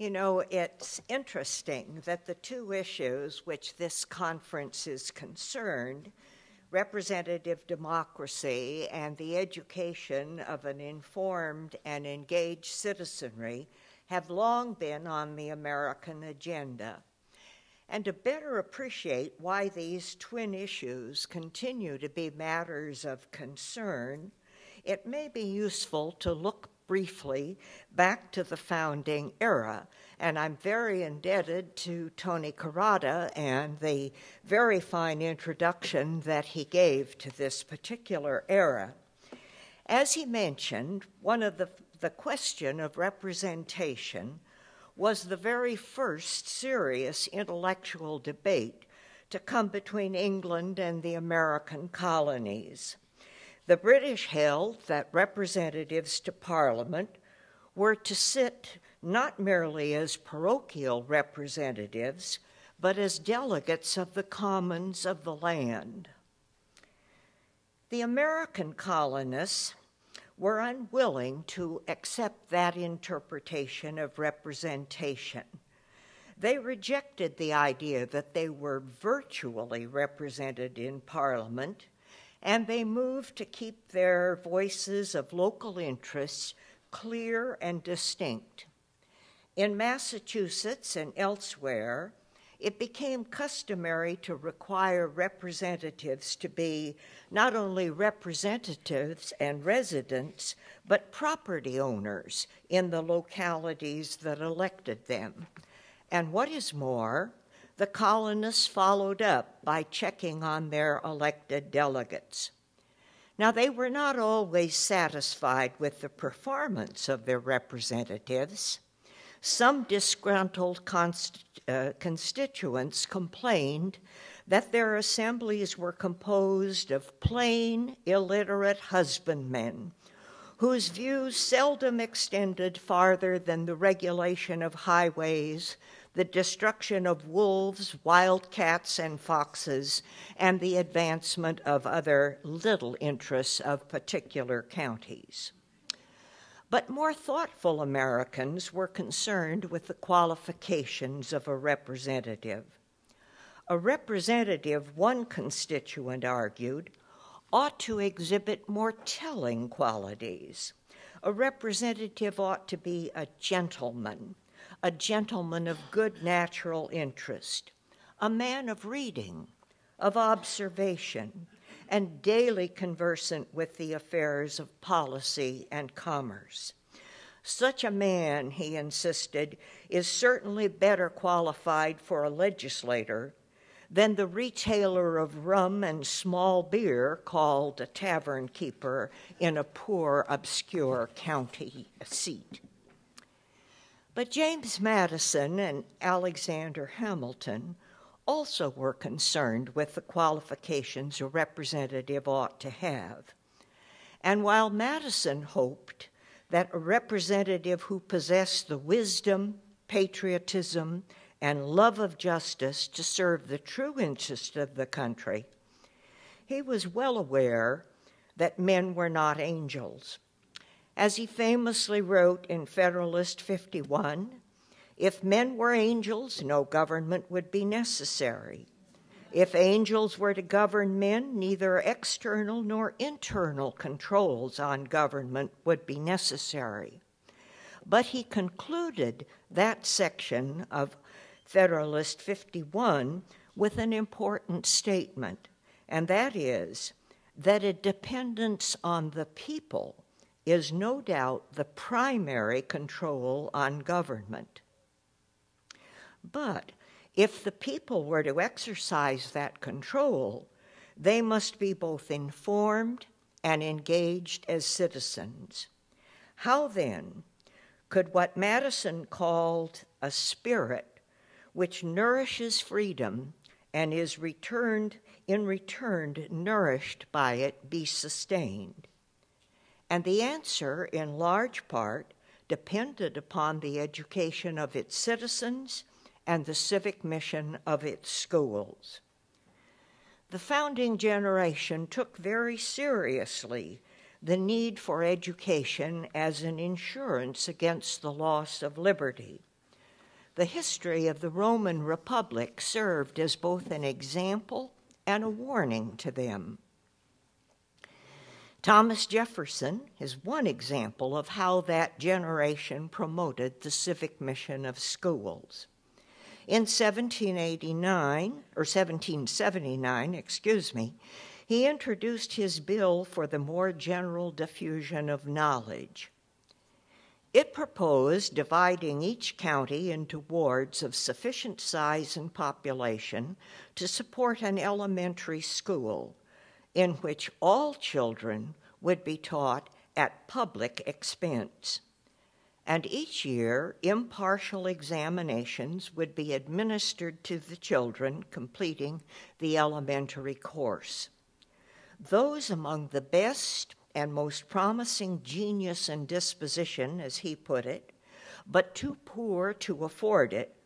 You know, it's interesting that the two issues which this conference is concerned, representative democracy and the education of an informed and engaged citizenry, have long been on the American agenda. And to better appreciate why these twin issues continue to be matters of concern, it may be useful to look briefly back to the founding era. And I'm very indebted to Tony Carrata and the very fine introduction that he gave to this particular era. As he mentioned, one of the question of representation was the very first serious intellectual debate to come between England and the American colonies. The British held that representatives to Parliament were to sit not merely as parochial representatives, but as delegates of the commons of the land. The American colonists were unwilling to accept that interpretation of representation. They rejected the idea that they were virtually represented in Parliament, and they moved to keep their voices of local interests clear and distinct. In Massachusetts and elsewhere, it became customary to require representatives to be not only representatives and residents, but property owners in the localities that elected them. And what is more, the colonists followed up by checking on their elected delegates. Now, they were not always satisfied with the performance of their representatives. Some disgruntled constituents complained that their assemblies were composed of plain, illiterate husbandmen, whose views seldom extended farther than the regulation of highways, the destruction of wolves, wildcats, and foxes, and the advancement of other little interests of particular counties. But more thoughtful Americans were concerned with the qualifications of a representative. A representative, one constituent argued, ought to exhibit more telling qualities. A representative ought to be a gentleman of good natural interest, a man of reading, of observation, and daily conversant with the affairs of policy and commerce. Such a man, he insisted, is certainly better qualified for a legislator than the retailer of rum and small beer called a tavern keeper in a poor, obscure county seat. But James Madison and Alexander Hamilton also were concerned with the qualifications a representative ought to have. And while Madison hoped that a representative who possessed the wisdom, patriotism, and love of justice to serve the true interest of the country, he was well aware that men were not angels. As he famously wrote in Federalist 51, if men were angels, no government would be necessary. If angels were to govern men, neither external nor internal controls on government would be necessary. But he concluded that section of Federalist 51 with an important statement, and that is that a dependence on the people is no doubt the primary control on government. But if the people were to exercise that control, they must be both informed and engaged as citizens. How then could what Madison called a spirit which nourishes freedom and is in return nourished by it be sustained? And the answer, in large part, depended upon the education of its citizens and the civic mission of its schools. The founding generation took very seriously the need for education as an insurance against the loss of liberty. the history of the Roman Republic served as both an example and a warning to them. Thomas Jefferson is one example of how that generation promoted the civic mission of schools. In 1779, he introduced his bill for the more general diffusion of knowledge. It proposed dividing each county into wards of sufficient size and population to support an elementary school in which all children would be taught at public expense. And each year, impartial examinations would be administered to the children completing the elementary course. Those among the best and most promising genius and disposition, as he put it, but too poor to afford it,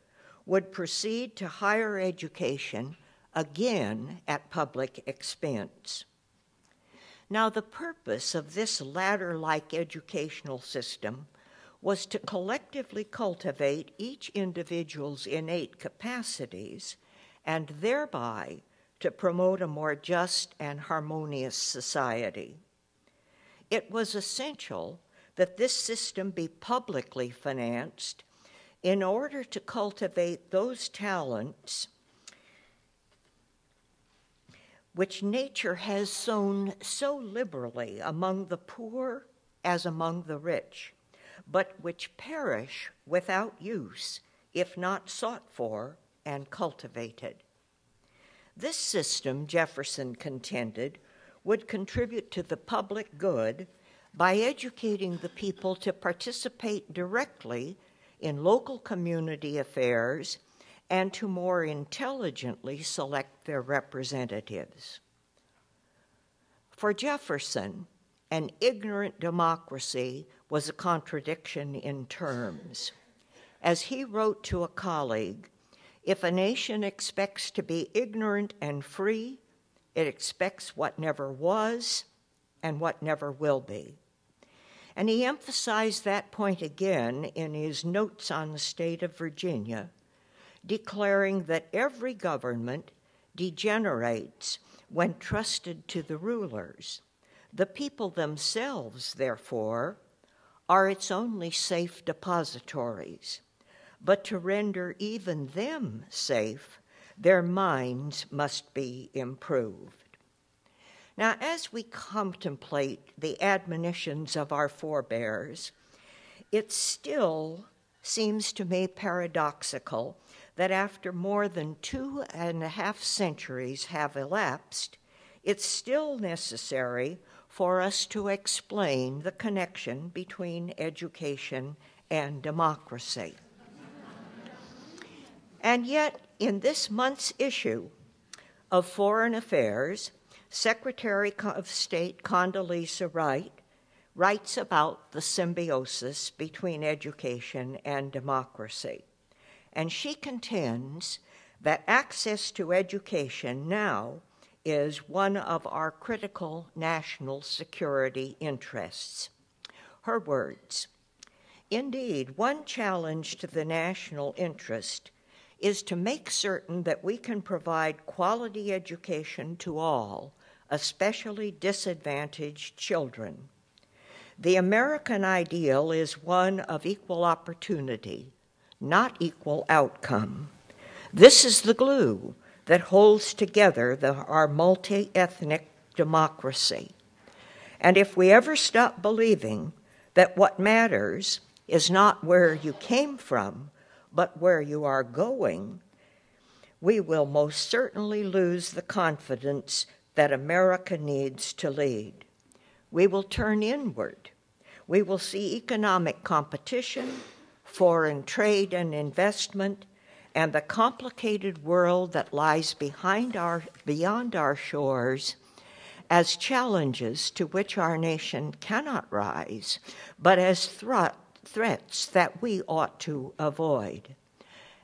would proceed to higher education, again at public expense. Now, the purpose of this ladder-like educational system was to collectively cultivate each individual's innate capacities and thereby to promote a more just and harmonious society. It was essential that this system be publicly financed in order to cultivate those talents which nature has sown so liberally among the poor as among the rich, but which perish without use if not sought for and cultivated. This system, Jefferson contended, would contribute to the public good by educating the people to participate directly in local community affairs and to more intelligently select their representatives. For Jefferson, an ignorant democracy was a contradiction in terms. As he wrote to a colleague, if a nation expects to be ignorant and free, it expects what never was and what never will be. And he emphasized that point again in his Notes on the State of Virginia, declaring that every government degenerates when trusted to the rulers. The people themselves, therefore, are its only safe depositories. But to render even them safe, their minds must be improved. Now, as we contemplate the admonitions of our forebears, it still seems to me paradoxical that after more than 2.5 centuries have elapsed, it's still necessary for us to explain the connection between education and democracy. And yet, in this month's issue of Foreign Affairs, Secretary of State Condoleezza Rice writes about the symbiosis between education and democracy. And she contends that access to education now is one of our critical national security interests. Her words, "Indeed, one challenge to the national interest is to make certain that we can provide quality education to all, especially disadvantaged children. The American ideal is one of equal opportunity, not equal outcome. This is the glue that holds together our multi-ethnic democracy. And if we ever stop believing that what matters is not where you came from, but where you are going, we will most certainly lose the confidence that America needs to lead. We will turn inward. We will see economic competition, foreign trade and investment, and the complicated world that lies beyond our shores as challenges to which our nation cannot rise, but as threats that we ought to avoid.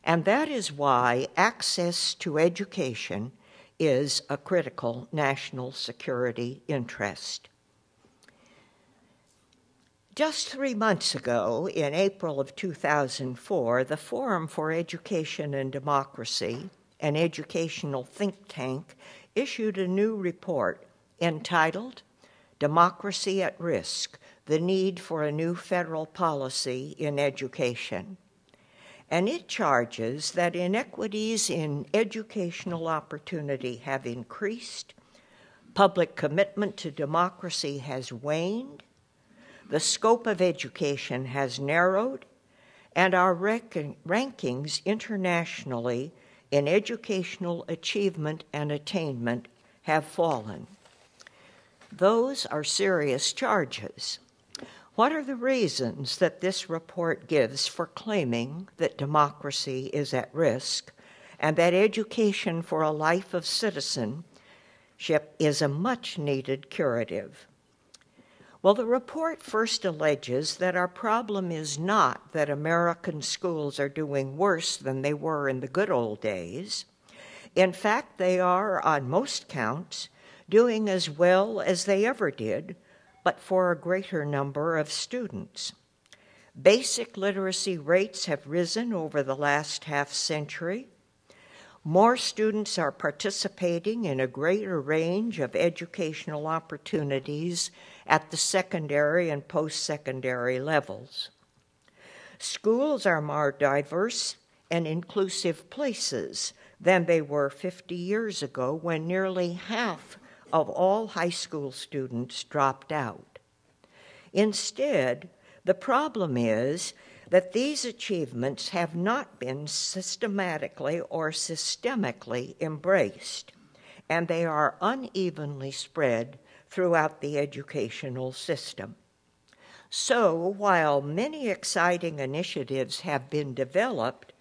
And that is why access to education is a critical national security interest." Just 3 months ago, in April of 2004, the Forum for Education and Democracy, an educational think tank, issued a new report entitled Democracy at Risk: The Need for a New Federal Policy in Education. And it charges that inequities in educational opportunity have increased, public commitment to democracy has waned, the scope of education has narrowed, and our rankings internationally in educational achievement and attainment have fallen. Those are serious charges. What are the reasons that this report gives for claiming that democracy is at risk and that education for a life of citizenship is a much-needed curative? Well, the report first alleges that our problem is not that American schools are doing worse than they were in the good old days. In fact, they are, on most counts, doing as well as they ever did, but for a greater number of students. Basic literacy rates have risen over the last half-century. More students are participating in a greater range of educational opportunities at the secondary and post-secondary levels. Schools are more diverse and inclusive places than they were 50 years ago, when nearly half of all high school students dropped out. Instead, the problem is that these achievements have not been systematically or systemically embraced, and they are unevenly spread throughout the educational system. So, while many exciting initiatives have been developed,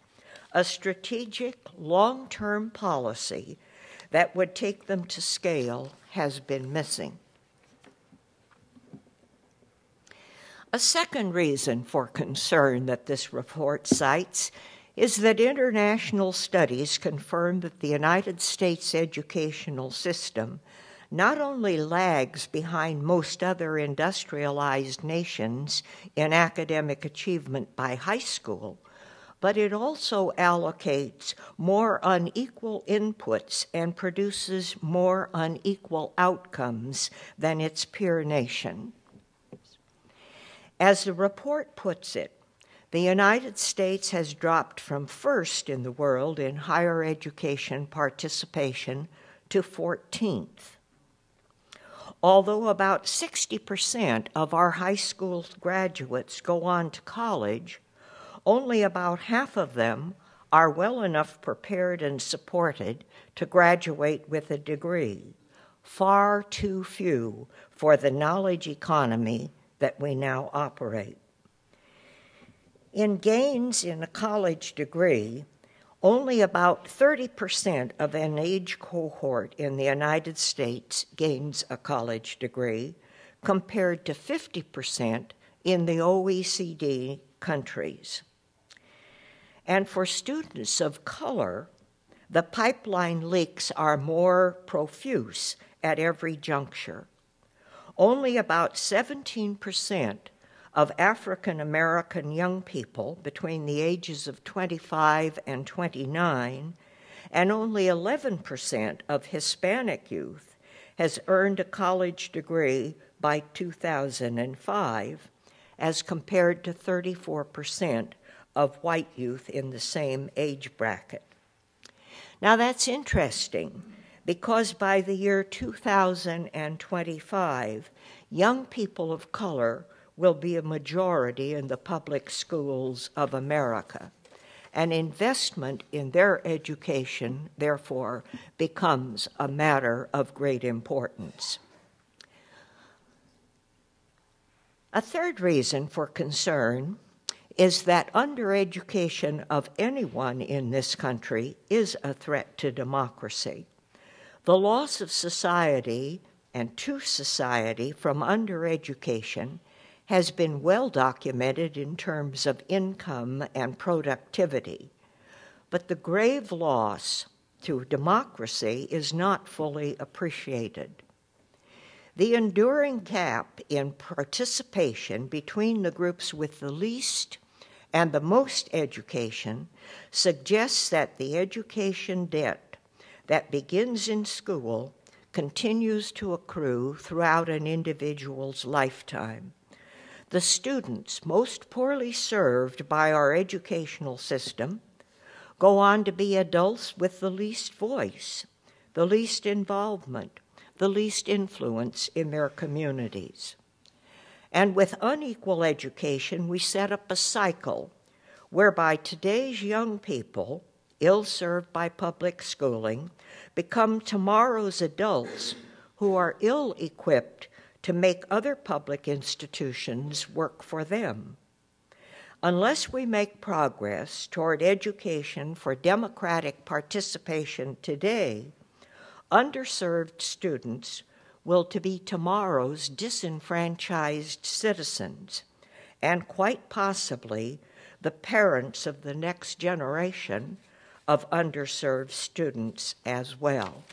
a strategic long-term policy that would take them to scale has been missing. A second reason for concern that this report cites is that international studies confirm that the United States educational system not only lags behind most other industrialized nations in academic achievement by high school, but it also allocates more unequal inputs and produces more unequal outcomes than its peer nation. As the report puts it, the United States has dropped from first in the world in higher education participation to 14th. Although about 60% of our high school graduates go on to college, only about half of them are well enough prepared and supported to graduate with a degree. Far too few for the knowledge economy that we now operate. In gains in a college degree, only about 30% of an age cohort in the United States gains a college degree, compared to 50% in the OECD countries. And for students of color, the pipeline leaks are more profuse at every juncture. Only about 17% of African American young people between the ages of 25 and 29, and only 11% of Hispanic youth has earned a college degree by 2005, as compared to 34% of white youth in the same age bracket. Now that's interesting, because by the year 2025, young people of color will be a majority in the public schools of America. And investment in their education, therefore, becomes a matter of great importance. A third reason for concern is that undereducation of anyone in this country is a threat to democracy. The loss of society and to society from undereducation has been well documented in terms of income and productivity, but the grave loss to democracy is not fully appreciated. The enduring gap in participation between the groups with the least and the most education suggests that the education debt that begins in school continues to accrue throughout an individual's lifetime. The students most poorly served by our educational system go on to be adults with the least voice, the least involvement, the least influence in their communities. And with unequal education, we set up a cycle whereby today's young people, ill-served by public schooling, become tomorrow's adults who are ill-equipped to make other public institutions work for them. Unless we make progress toward education for democratic participation today, underserved students will be tomorrow's disenfranchised citizens, and quite possibly the parents of the next generation of underserved students as well.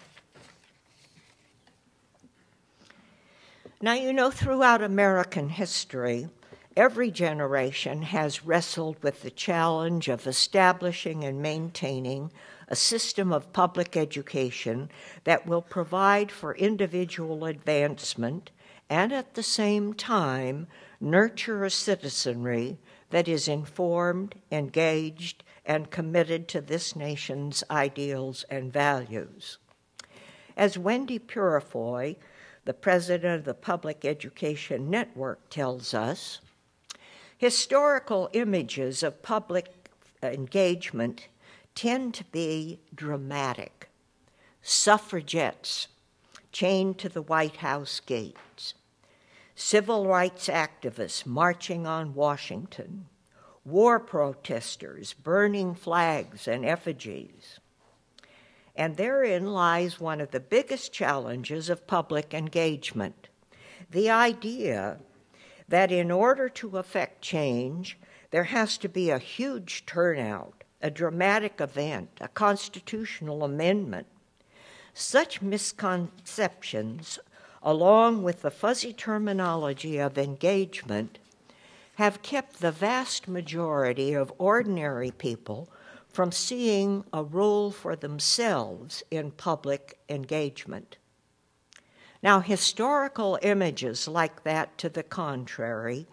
Now, you know, throughout American history, every generation has wrestled with the challenge of establishing and maintaining a system of public education that will provide for individual advancement and at the same time nurture a citizenry that is informed, engaged, and committed to this nation's ideals and values. As Wendy Purifoy, the president of the Public Education Network, tells us, historical images of public engagement tend to be dramatic. Suffragettes chained to the White House gates, civil rights activists marching on Washington, war protesters burning flags and effigies. And therein lies one of the biggest challenges of public engagement, the idea that in order to effect change, there has to be a huge turnout, a dramatic event, a constitutional amendment. Such misconceptions, along with the fuzzy terminology of engagement, have kept the vast majority of ordinary people from seeing a role for themselves in public engagement. Now, historical images like that to the contrary,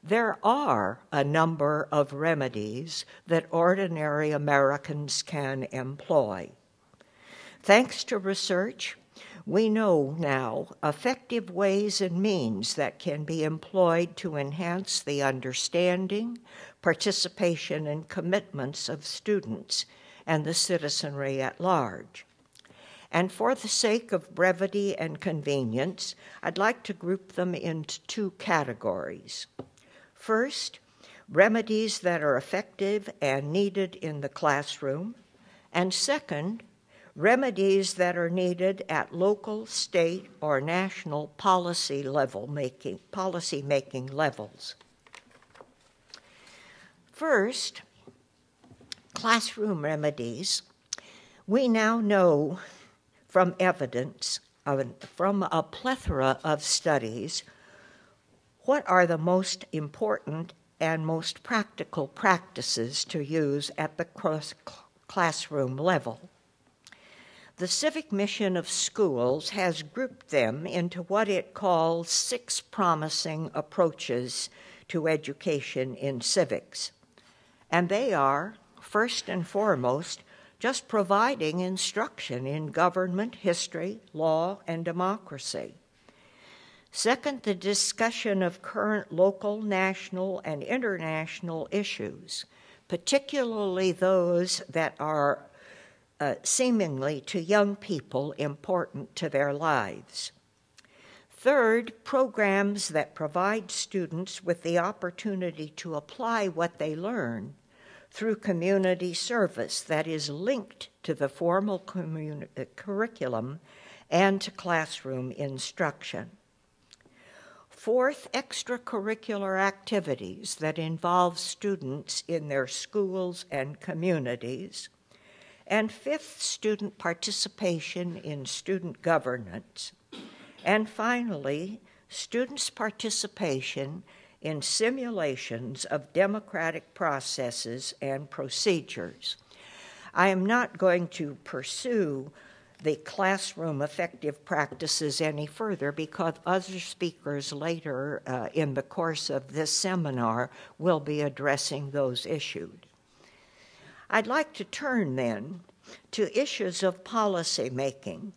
there are a number of remedies that ordinary Americans can employ. Thanks to research, we know now effective ways and means that can be employed to enhance the understanding, participation, and commitments of students and the citizenry at large. And for the sake of brevity and convenience, I'd like to group them into two categories. First, remedies that are effective and needed in the classroom, and second, remedies that are needed at local, state, or national policy making levels. First, classroom remedies. We now know from evidence, from a plethora of studies, what are the most important and most practical practices to use at the classroom level. The civic mission of schools has grouped them into what it calls 6 promising approaches to education in civics. And they are, first and foremost, just providing instruction in government, history, law, and democracy. Second, the discussion of current local, national, and international issues, particularly those that are seemingly to young people important to their lives. Third, programs that provide students with the opportunity to apply what they learn through community service that is linked to the formal curriculum and to classroom instruction. Fourth, extracurricular activities that involve students in their schools and communities. And fifth, student participation in student governance. And finally, students' participation in simulations of democratic processes and procedures. I am not going to pursue the classroom effective practices any further because other speakers later in the course of this seminar will be addressing those issues. I'd like to turn then to issues of policy making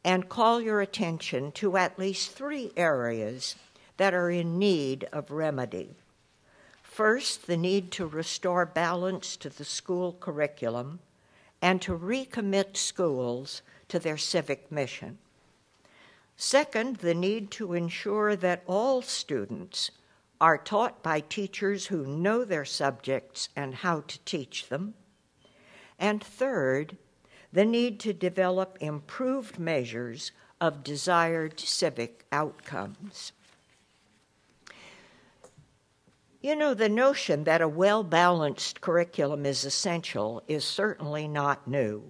and call your attention to at least 3 areas that are in need of remedy. First, the need to restore balance to the school curriculum and to recommit schools to their civic mission. Second, the need to ensure that all students are taught by teachers who know their subjects and how to teach them. And third, the need to develop improved measures of desired civic outcomes. You know, the notion that a well-balanced curriculum is essential is certainly not new.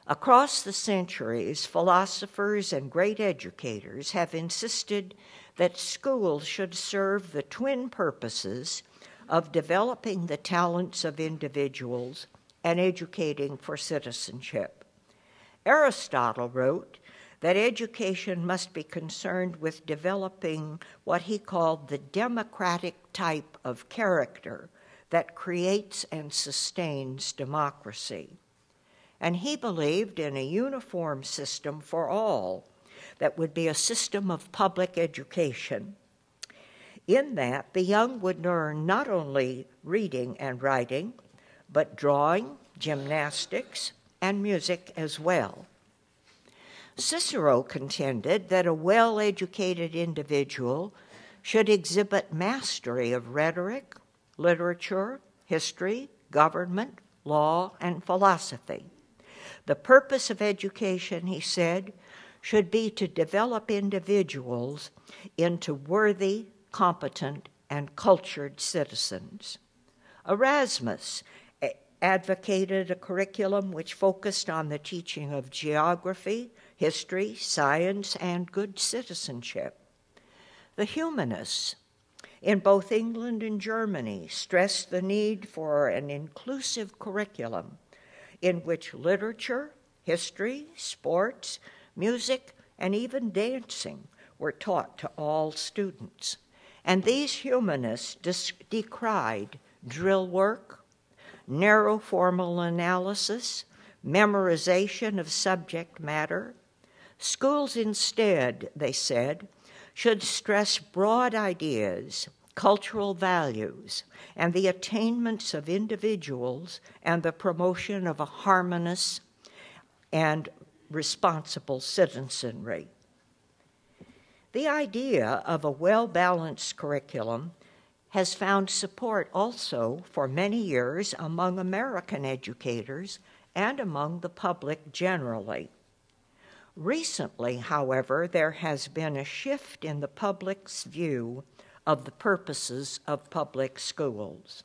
Across the centuries, philosophers and great educators have insisted that schools should serve the twin purposes of developing the talents of individuals and educating for citizenship. Aristotle wrote that education must be concerned with developing what he called the democratic type of character that creates and sustains democracy. And he believed in a uniform system for all that would be a system of public education. In that, the young would learn not only reading and writing, but drawing, gymnastics, and music as well. Cicero contended that a well-educated individual should exhibit mastery of rhetoric, literature, history, government, law, and philosophy. The purpose of education, he said, should be to develop individuals into worthy, competent, and cultured citizens. Erasmus advocated a curriculum which focused on the teaching of geography, history, science, and good citizenship. The humanists in both England and Germany stressed the need for an inclusive curriculum in which literature, history, sports, music, and even dancing were taught to all students. And these humanists decried drill work, narrow formal analysis, memorization of subject matter. Schools instead, they said, should stress broad ideas, cultural values, and the attainments of individuals and the promotion of a harmonious and responsible citizenry. The idea of a well-balanced curriculum has found support also for many years among American educators and among the public generally. Recently, however, there has been a shift in the public's view of the purposes of public schools.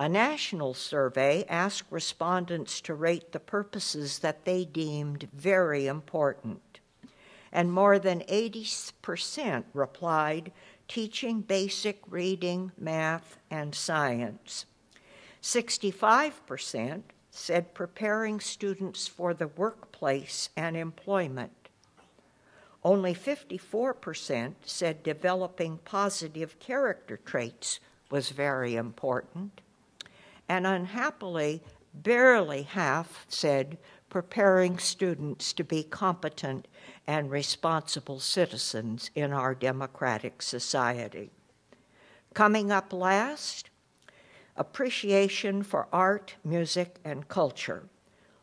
A national survey asked respondents to rate the purposes that they deemed very important, and more than 80% replied teaching basic reading, math, and science. 65% said preparing students for the workplace and employment. Only 54% said developing positive character traits was very important. And unhappily, barely half said preparing students to be competent and responsible citizens in our democratic society. Coming up last, appreciation for art, music, and culture.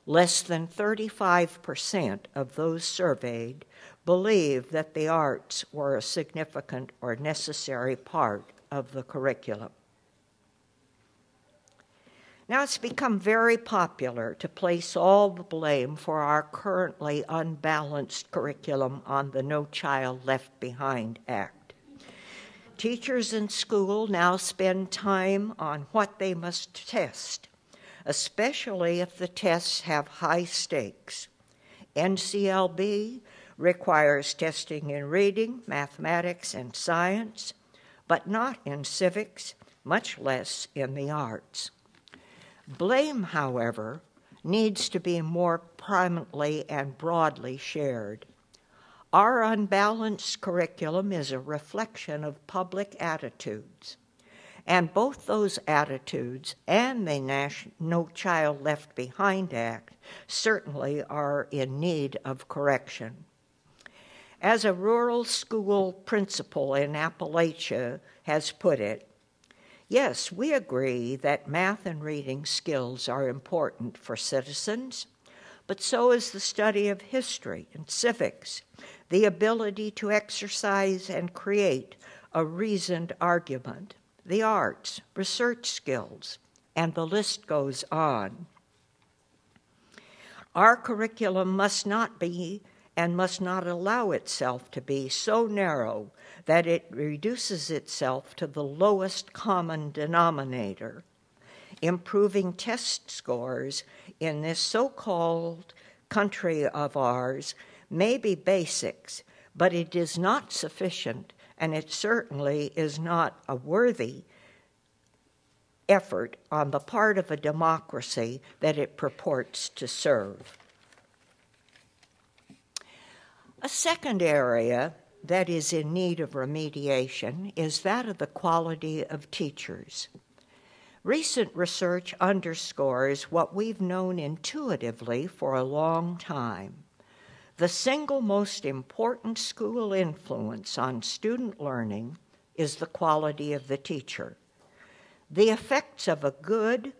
Less than 35% of those surveyed believed that the arts were a significant or necessary part of the curriculum. Now, it's become very popular to place all the blame for our currently unbalanced curriculum on the No Child Left Behind Act. Teachers in school now spend time on what they must test, especially if the tests have high stakes. NCLB requires testing in reading, mathematics, and science, but not in civics, much less in the arts. Blame, however, needs to be more prominently and broadly shared. Our unbalanced curriculum is a reflection of public attitudes, and both those attitudes and the No Child Left Behind Act certainly are in need of correction. As a rural school principal in Appalachia has put it, yes, we agree that math and reading skills are important for citizens, but so is the study of history and civics, the ability to exercise and create a reasoned argument, the arts, research skills, and the list goes on. Our curriculum must not be and must not allow itself to be so narrow that it reduces itself to the lowest common denominator. Improving test scores in this so-called country of ours may be basics, but it is not sufficient, and it certainly is not a worthy effort on the part of a democracy that it purports to serve. A second area that is in need of remediation is that of the quality of teachers. Recent research underscores what we've known intuitively for a long time. The single most important school influence on student learning is the quality of the teacher. The effects of a good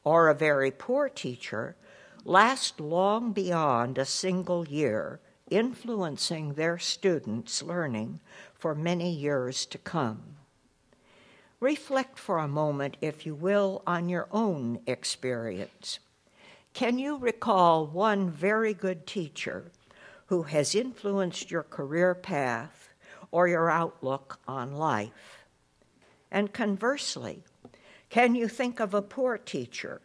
or a very poor teacher last long beyond a single year, influencing their students' learning for many years to come. Reflect for a moment, if you will, on your own experience. Can you recall one very good teacher who has influenced your career path or your outlook on life? And conversely, can you think of a poor teacher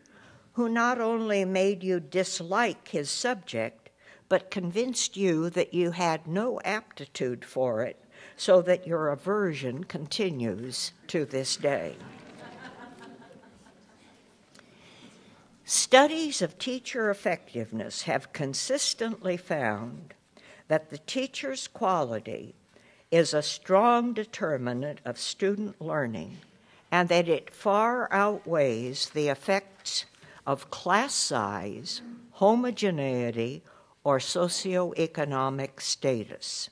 who not only made you dislike his subject, but convinced you that you had no aptitude for it, so that your aversion continues to this day? Studies of teacher effectiveness have consistently found that the teacher's quality is a strong determinant of student learning, and that it far outweighs the effects of class size, homogeneity, or socioeconomic status.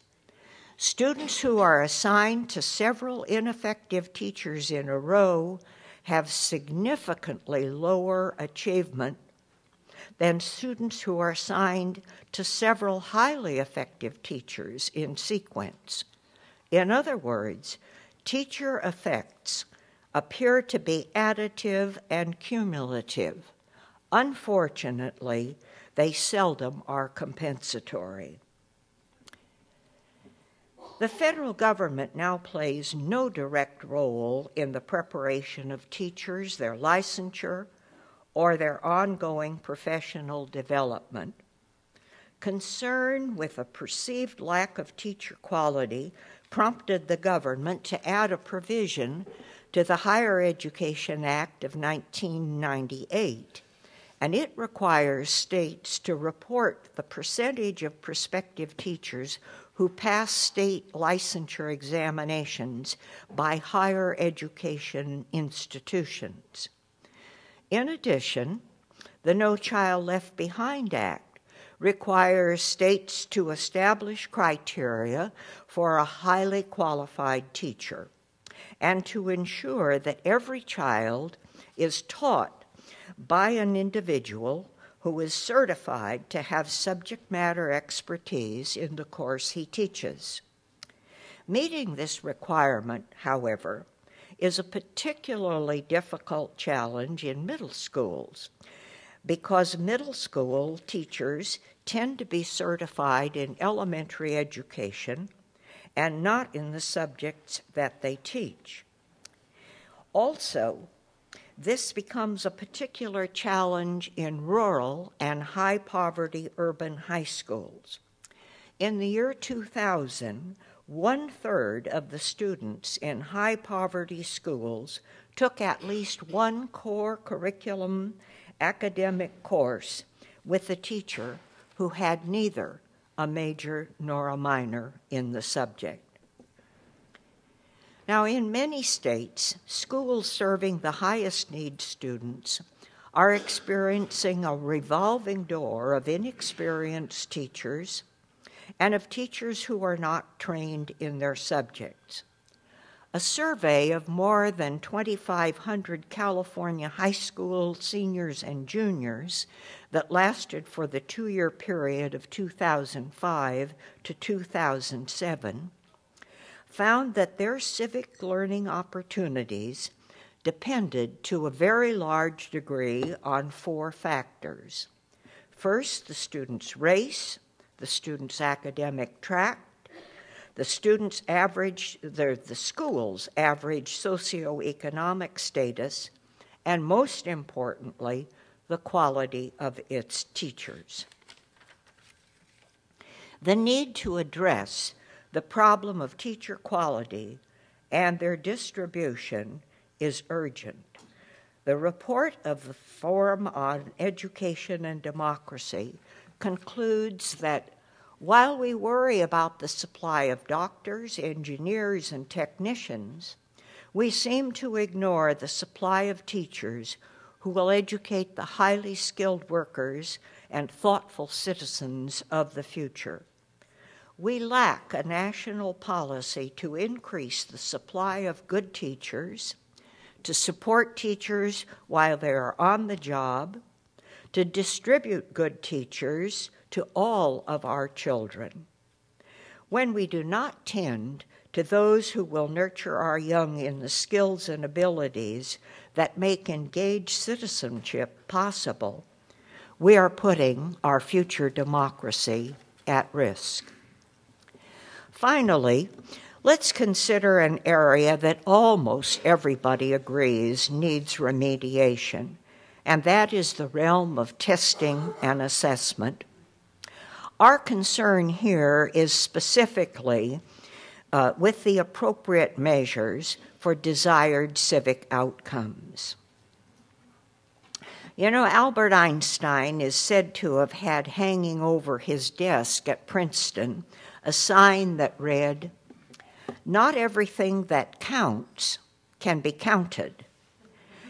Students who are assigned to several ineffective teachers in a row have significantly lower achievement than students who are assigned to several highly effective teachers in sequence. In other words, teacher effects appear to be additive and cumulative. Unfortunately, they seldom are compensatory. The federal government now plays no direct role in the preparation of teachers, their licensure, or their ongoing professional development. Concern with a perceived lack of teacher quality prompted the government to add a provision to the Higher Education Act of 1998, and it requires states to report the percentage of prospective teachers who pass state licensure examinations by higher education institutions. In addition, the No Child Left Behind Act requires states to establish criteria for a highly qualified teacher and to ensure that every child is taught by an individual who is certified to have subject matter expertise in the course he teaches. Meeting this requirement, however, is a particularly difficult challenge in middle schools because middle school teachers tend to be certified in elementary education and not in the subjects that they teach. Also, this becomes a particular challenge in rural and high-poverty urban high schools. In the year 2000, 1/3 of the students in high-poverty schools took at least one core curriculum academic course with a teacher who had neither a major nor a minor in the subject. Now, in many states, schools serving the highest need students are experiencing a revolving door of inexperienced teachers and of teachers who are not trained in their subjects. A survey of more than 2,500 California high school seniors and juniors that lasted for the 2-year period of 2005 to 2007 found that their civic learning opportunities depended to a very large degree on 4 factors. First, the student's race, the student's academic track, the school's average socioeconomic status, and most importantly, the quality of its teachers. The need to address the problem of teacher quality and their distribution is urgent. The report of the Forum on Education and Democracy concludes that while we worry about the supply of doctors, engineers, and technicians, we seem to ignore the supply of teachers who will educate the highly skilled workers and thoughtful citizens of the future. We lack a national policy to increase the supply of good teachers, to support teachers while they are on the job, to distribute good teachers to all of our children. When we do not tend to those who will nurture our young in the skills and abilities that make engaged citizenship possible, we are putting our future democracy at risk. Finally, let's consider an area that almost everybody agrees needs remediation, and that is the realm of testing and assessment. Our concern here is specifically with the appropriate measures for desired civic outcomes. You know, Albert Einstein is said to have had hanging over his desk at Princeton a sign that read, "Not everything that counts can be counted,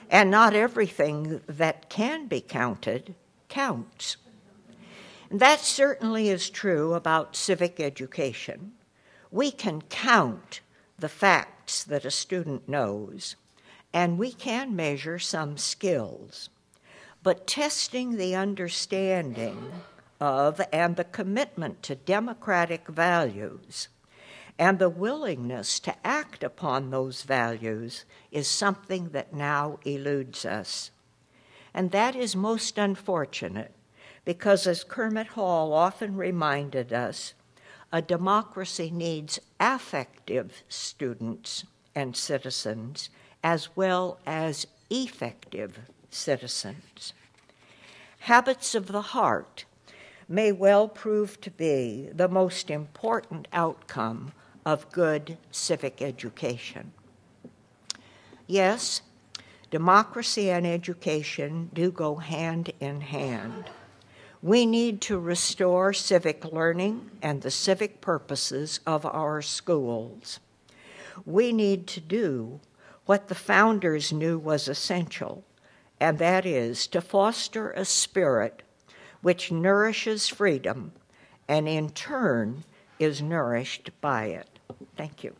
and not everything that can be counted counts." And that certainly is true about civic education. We can count the facts that a student knows, and we can measure some skills. But testing the understanding of and the commitment to democratic values and the willingness to act upon those values is something that now eludes us. And that is most unfortunate because, as Kermit Hall often reminded us, a democracy needs affective students and citizens as well as effective citizens. Habits of the heart may well prove to be the most important outcome of good civic education. Yes, democracy and education do go hand in hand. We need to restore civic learning and the civic purposes of our schools. We need to do what the founders knew was essential, and that is to foster a spirit which nourishes freedom and in turn is nourished by it. Thank you.